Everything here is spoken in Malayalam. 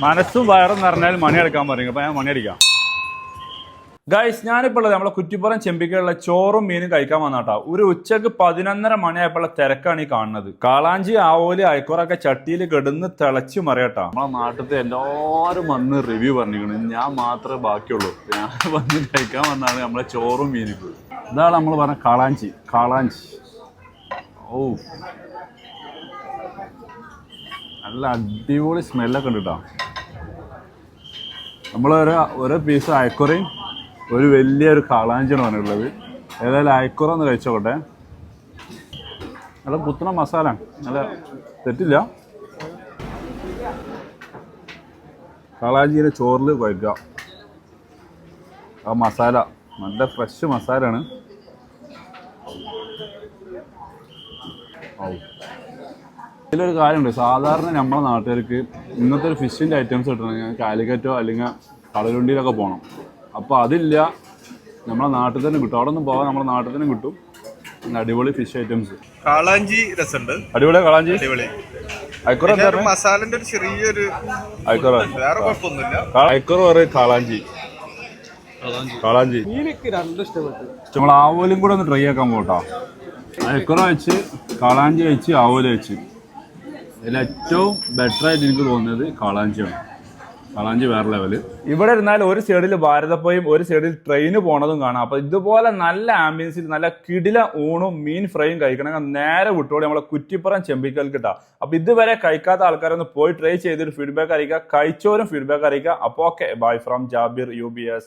മനസ്സും വയറും നിറഞ്ഞാൽ മണി അടിക്കാൻ പറയും. അപ്പൊ ഞാൻ മണി അടിക്കാം. ഗൈസ്, ഞാനിപ്പോൾ ഉള്ളത് നമ്മളെ കുറ്റിപ്പുറം ചെമ്പിക്കലുള്ള ചോറും മീനും കഴിക്കാൻ വന്നാട്ടാ. ഒരു ഉച്ചക്ക് 11:30 മണിയായപ്പോഴുള്ള തിരക്കാണ് ഈ കാണുന്നത്. കാളാഞ്ചി, ആവോലി, അയക്കൂറൊക്കെ ചട്ടിയിൽ കിടന്ന് തിളച്ചു മറിയട്ടാ. നമ്മളെ നാട്ടിലത്തെ എല്ലാവരും വന്ന് റിവ്യൂ പറഞ്ഞിരിക്കണു. ഞാൻ മാത്രമേ ബാക്കിയുള്ളൂ. ഞാൻ വന്ന് കഴിക്കാൻ വന്നാണ് നമ്മളെ ചോറും മീനും. ഇതാണ് നമ്മൾ പറഞ്ഞ കാളാഞ്ചി. ഓ, നല്ല അടിപൊളി സ്മെല്ലൊക്കെ ഉണ്ട് കേട്ടോ. നമ്മൾ ഓരോ പീസ് അയക്കുറയും ഒരു വലിയൊരു കാളാഞ്ചിയാണ് പറഞ്ഞിട്ടുള്ളത്. ഏതായാലും അയക്കുറ ഒന്ന് കഴിച്ചോട്ടെ. നല്ല കുത്തണ മസാല, നല്ല തെറ്റില്ല. കാളാഞ്ചിയുടെ ചോറിൽ കഴിക്കുക. ആ മസാല നല്ല ഫ്രഷ് മസാലയാണ്. ഇതിലൊരു കാര്യമുണ്ട്. സാധാരണ നമ്മളെ നാട്ടുകാർക്ക് ഇന്നത്തെ ഒരു ഫിഷിൻ്റെ ഐറ്റംസ് കിട്ടണമെങ്കിൽ കാലിക്കറ്റോ അല്ലെങ്കിൽ കടലുണ്ടിയിലൊക്കെ പോകണം. അപ്പോൾ അതില്ല, നമ്മളെ നാട്ടിൽ തന്നെ കിട്ടും. അവിടെ ഒന്നും പോകാൻ നമ്മളെ നാട്ടിൽ തന്നെ കിട്ടും അടിപൊളി ഫിഷ് ഐറ്റംസ്. കാളാഞ്ചി രസമുണ്ട്, അടിപൊളി കാളാഞ്ചി. അയക്കുറ മസാലന്റെ ഒരു ചെറിയൊരു അയക്കുറ, വേറെ കുഴപ്പമൊന്നുമില്ല. അയക്കുറ പറയും കാളാഞ്ചി. നമ്മൾ ആവോലും കൂടെ ഒന്ന് ട്രൈ ആക്കാൻ പോട്ടോ. അയക്കുറ വെച്ച്, കാളാഞ്ചി വെച്ച്, ആവോലി വെച്ച്. ഇതിൽ ഏറ്റവും ബെറ്റർ ആയിട്ട് എനിക്ക് തോന്നുന്നത് കാളാഞ്ചിയാണ്. കാളാഞ്ചി വേറെ ലെവല്. ഇവിടെ ഇരുന്നാൽ ഒരു സൈഡിൽ ഭാരതപ്പുഴയും ഒരു സൈഡിൽ ട്രെയിന് പോണതും കാണാം. അപ്പൊ ഇതുപോലെ നല്ല ആംബിയൻസിൽ നല്ല കിടില ഊണും മീൻ ഫ്രൈയും കഴിക്കണമെങ്കിൽ നേരെ വിട്ടോളി നമ്മളെ കുറ്റിപ്പുറം ചെമ്പിക്കൽ കിട്ടാം. അപ്പൊ ഇതുവരെ കഴിക്കാത്ത ആൾക്കാരൊന്ന് പോയി ട്രൈ ചെയ്തൊരു ഫീഡ്ബാക്ക് അറിയിക്കുക. കഴിച്ചോരും ഫീഡ്ബാക്ക് അറിയിക്കുക. അപ്പോൾ okay, bye from Jabir UBS.